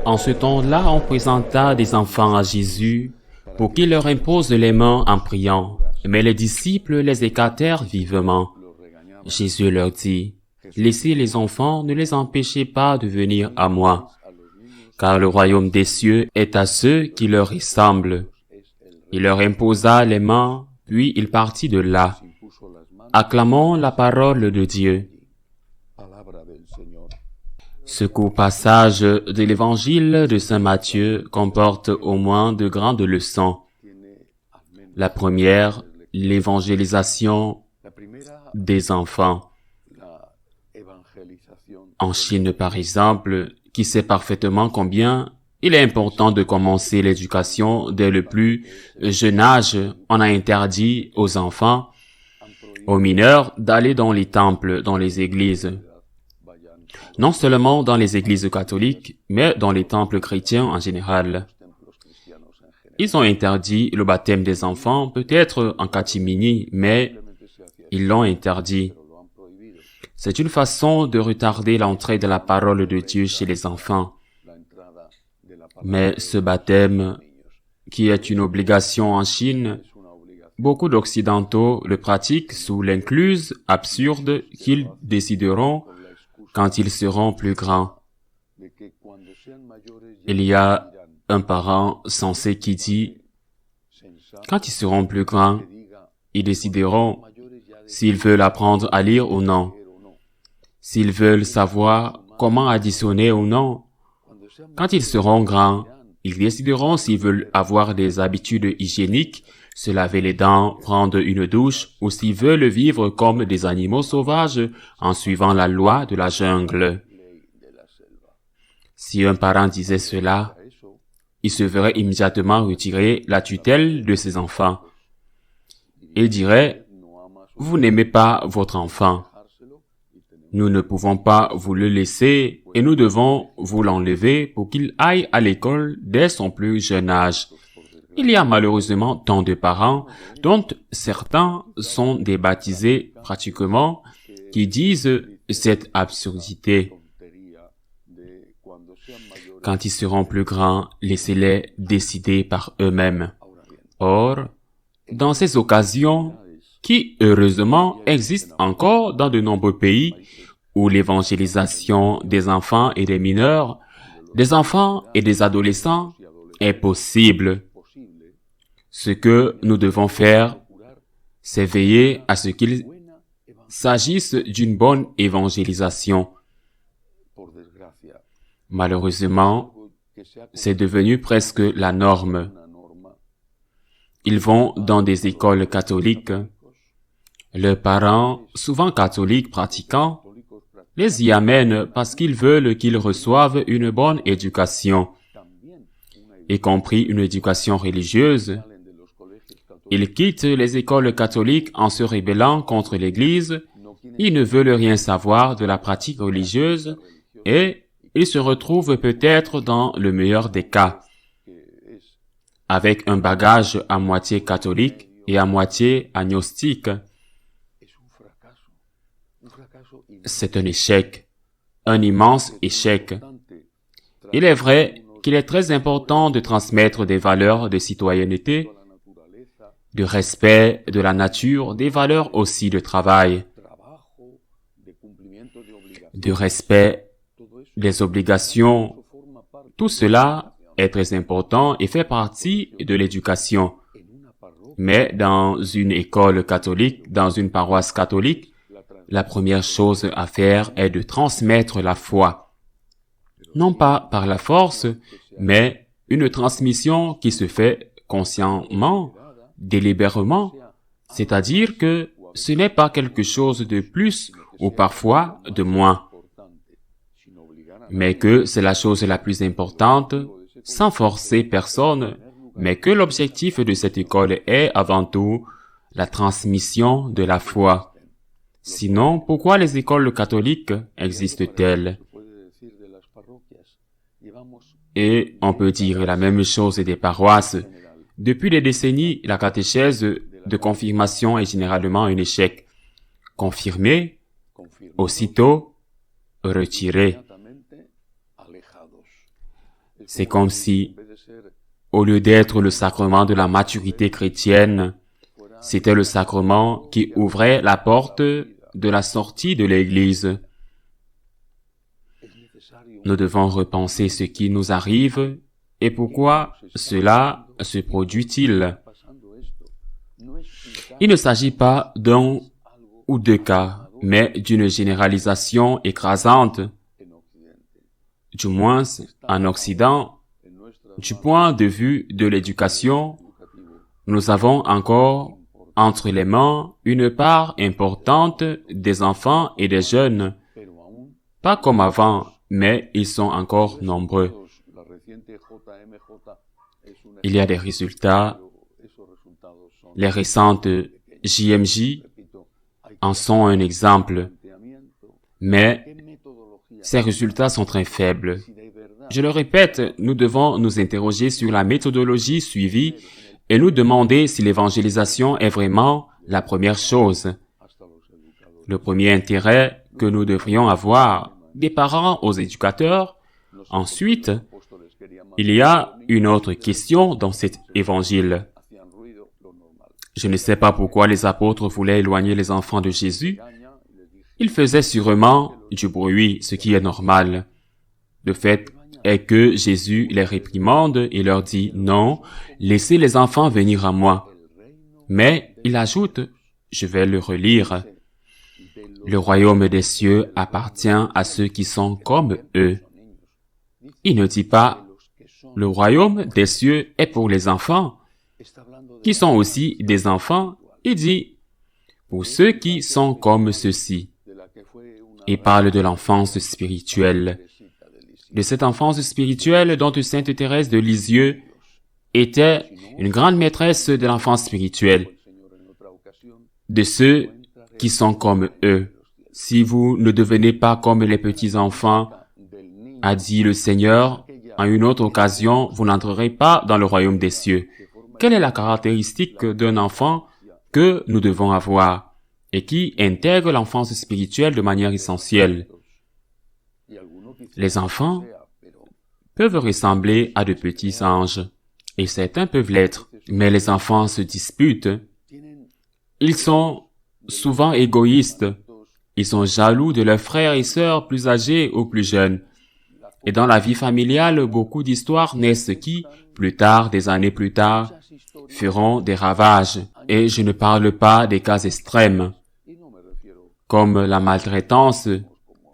En ce temps-là, on présenta des enfants à Jésus pour qu'il leur impose les mains en priant. Mais les disciples les écartèrent vivement. Jésus leur dit, « Laissez les enfants, ne les empêchez pas de venir à moi, car le royaume des cieux est à ceux qui leur ressemblent. » Il leur imposa les mains, puis il partit de là. Acclamons la parole de Dieu. Ce court passage de l'évangile de saint Matthieu comporte au moins deux grandes leçons. La première, l'évangélisation des enfants. En Chine, par exemple, qui sait parfaitement combien il est important de commencer l'éducation dès le plus jeune âge, on a interdit aux enfants, aux mineurs, d'aller dans les temples, dans les églises. Non seulement dans les églises catholiques, mais dans les temples chrétiens en général. Ils ont interdit le baptême des enfants, peut-être en catimini, mais ils l'ont interdit. C'est une façon de retarder l'entrée de la parole de Dieu chez les enfants. Mais ce baptême, qui est une obligation en Chine, beaucoup d'Occidentaux le pratiquent sous l'incluse absurde qu'ils décideront quand ils seront plus grands. Il y a un parent sensé qui dit, quand ils seront plus grands, ils décideront s'ils veulent apprendre à lire ou non, s'ils veulent savoir comment additionner ou non. Quand ils seront grands, ils décideront s'ils veulent avoir des habitudes hygiéniques, se laver les dents, prendre une douche, ou s'ils veulent vivre comme des animaux sauvages en suivant la loi de la jungle. Si un parent disait cela, il se verrait immédiatement retirer la tutelle de ses enfants. Il dirait, « Vous n'aimez pas votre enfant. Nous ne pouvons pas vous le laisser et nous devons vous l'enlever pour qu'il aille à l'école dès son plus jeune âge. » Il y a malheureusement tant de parents, dont certains sont des baptisés pratiquement, qui disent cette absurdité. Quand ils seront plus grands, laissez-les décider par eux-mêmes. Or, dans ces occasions, qui heureusement existent encore dans de nombreux pays où l'évangélisation des enfants et des mineurs, des enfants et des adolescents est possible. Ce que nous devons faire, c'est veiller à ce qu'il s'agisse d'une bonne évangélisation. Malheureusement, c'est devenu presque la norme. Ils vont dans des écoles catholiques. Leurs parents, souvent catholiques pratiquants, les y amènent parce qu'ils veulent qu'ils reçoivent une bonne éducation, y compris une éducation religieuse. Ils quittent les écoles catholiques en se rébellant contre l'Église, ils ne veulent rien savoir de la pratique religieuse et ils se retrouvent peut-être dans le meilleur des cas, avec un bagage à moitié catholique et à moitié agnostique. C'est un échec, un immense échec. Il est vrai qu'il est très important de transmettre des valeurs de citoyenneté, de respect de la nature, des valeurs aussi de travail, de respect des obligations. Tout cela est très important et fait partie de l'éducation. Mais dans une école catholique, dans une paroisse catholique, la première chose à faire est de transmettre la foi. Non pas par la force, mais une transmission qui se fait consciemment, délibérément, c'est-à-dire que ce n'est pas quelque chose de plus ou parfois de moins, mais que c'est la chose la plus importante, sans forcer personne, mais que l'objectif de cette école est avant tout la transmission de la foi. Sinon, pourquoi les écoles catholiques existent-elles? Et on peut dire la même chose des paroisses. Depuis des décennies, la catéchèse de confirmation est généralement un échec. Confirmé, aussitôt retiré. C'est comme si, au lieu d'être le sacrement de la maturité chrétienne, c'était le sacrement qui ouvrait la porte de la sortie de l'Église. Nous devons repenser ce qui nous arrive et pourquoi cela se produit-il. Il ne s'agit pas d'un ou deux cas, mais d'une généralisation écrasante, du moins en Occident. Du point de vue de l'éducation, nous avons encore entre les mains une part importante des enfants et des jeunes. Pas comme avant, mais ils sont encore nombreux. Il y a des résultats. Les récentes JMJ en sont un exemple. Mais ces résultats sont très faibles. Je le répète, nous devons nous interroger sur la méthodologie suivie et nous demander si l'évangélisation est vraiment la première chose. Le premier intérêt que nous devrions avoir des parents aux éducateurs. Ensuite, il y a une autre question dans cet évangile. Je ne sais pas pourquoi les apôtres voulaient éloigner les enfants de Jésus. Ils faisaient sûrement du bruit, ce qui est normal. Le fait est que Jésus les réprimande et leur dit « Non, laissez les enfants venir à moi ». Mais il ajoute, je vais le relire, « Le royaume des cieux appartient à ceux qui sont comme eux ». Il ne dit pas « Le royaume des cieux est pour les enfants », qui sont aussi des enfants. Il dit « Pour ceux qui sont comme ceux-ci ». Il parle de l'enfance spirituelle. De cette enfance spirituelle dont Sainte Thérèse de Lisieux était une grande maîtresse de l'enfance spirituelle. De ceux qui sont comme eux. Si vous ne devenez pas comme les petits-enfants, a dit le Seigneur, en une autre occasion, vous n'entrerez pas dans le royaume des cieux. Quelle est la caractéristique d'un enfant que nous devons avoir et qui intègre l'enfance spirituelle de manière essentielle? Les enfants peuvent ressembler à de petits anges, et certains peuvent l'être, mais les enfants se disputent. Ils sont souvent égoïstes. Ils sont jaloux de leurs frères et sœurs plus âgés ou plus jeunes. Et dans la vie familiale, beaucoup d'histoires naissent qui, plus tard, des années plus tard, feront des ravages. Et je ne parle pas des cas extrêmes, comme la maltraitance.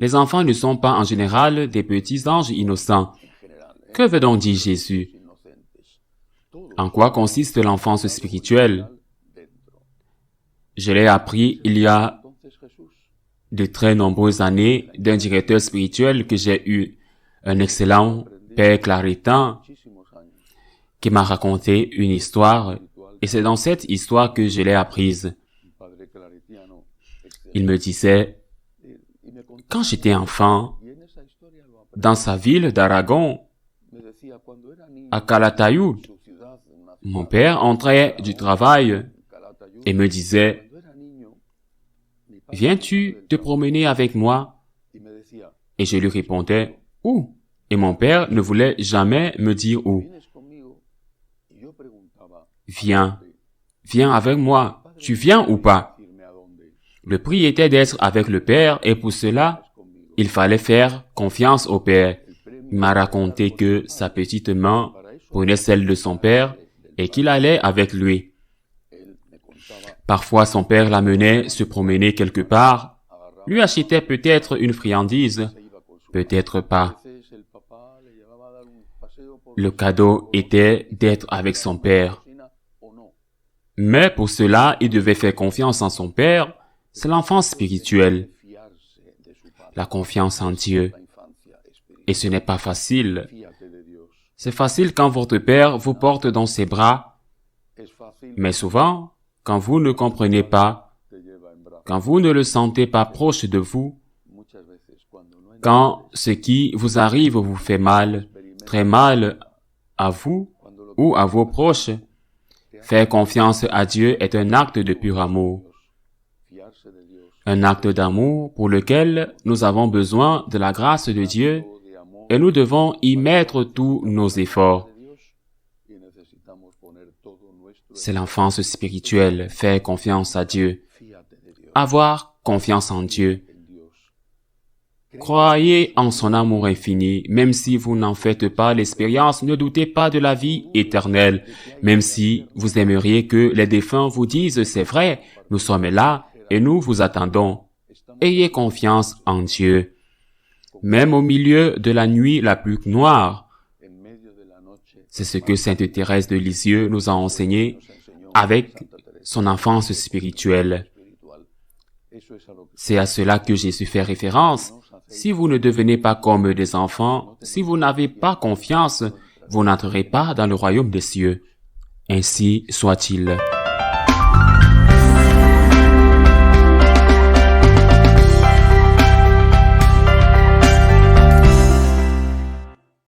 Les enfants ne sont pas en général des petits anges innocents. Que veut donc dire Jésus? En quoi consiste l'enfance spirituelle? Je l'ai appris il y a de très nombreuses années d'un directeur spirituel que j'ai eu, un excellent père claritin, qui m'a raconté une histoire, et c'est dans cette histoire que je l'ai apprise. Il me disait, quand j'étais enfant, dans sa ville d'Aragon, à Calatayud, mon père entrait du travail et me disait, « Viens-tu te promener avec moi ?» Et je lui répondais, « Où ?» Et mon père ne voulait jamais me dire où. « Viens, viens avec moi, tu viens ou pas ?» Le prix était d'être avec le père et pour cela, il fallait faire confiance au père. Il m'a raconté que sa petite main prenait celle de son père et qu'il allait avec lui. Parfois, son père l'amenait se promener quelque part, lui achetait peut-être une friandise, peut-être pas. Le cadeau était d'être avec son père. Mais pour cela, il devait faire confiance en son père. C'est l'enfance spirituelle, la confiance en Dieu. Et ce n'est pas facile. C'est facile quand votre père vous porte dans ses bras, mais souvent, quand vous ne comprenez pas, quand vous ne le sentez pas proche de vous, quand ce qui vous arrive vous fait mal, très mal à vous ou à vos proches, faire confiance à Dieu est un acte de pur amour. Un acte d'amour pour lequel nous avons besoin de la grâce de Dieu et nous devons y mettre tous nos efforts. C'est l'enfance spirituelle, faire confiance à Dieu, avoir confiance en Dieu. Croyez en son amour infini, même si vous n'en faites pas l'expérience, ne doutez pas de la vie éternelle, même si vous aimeriez que les défunts vous disent c'est vrai, nous sommes là et nous vous attendons. Ayez confiance en Dieu. Même au milieu de la nuit la plus noire, c'est ce que Sainte Thérèse de Lisieux nous a enseigné avec son enfance spirituelle. C'est à cela que Jésus fait référence. Si vous ne devenez pas comme des enfants, si vous n'avez pas confiance, vous n'entrerez pas dans le royaume des cieux. Ainsi soit-il.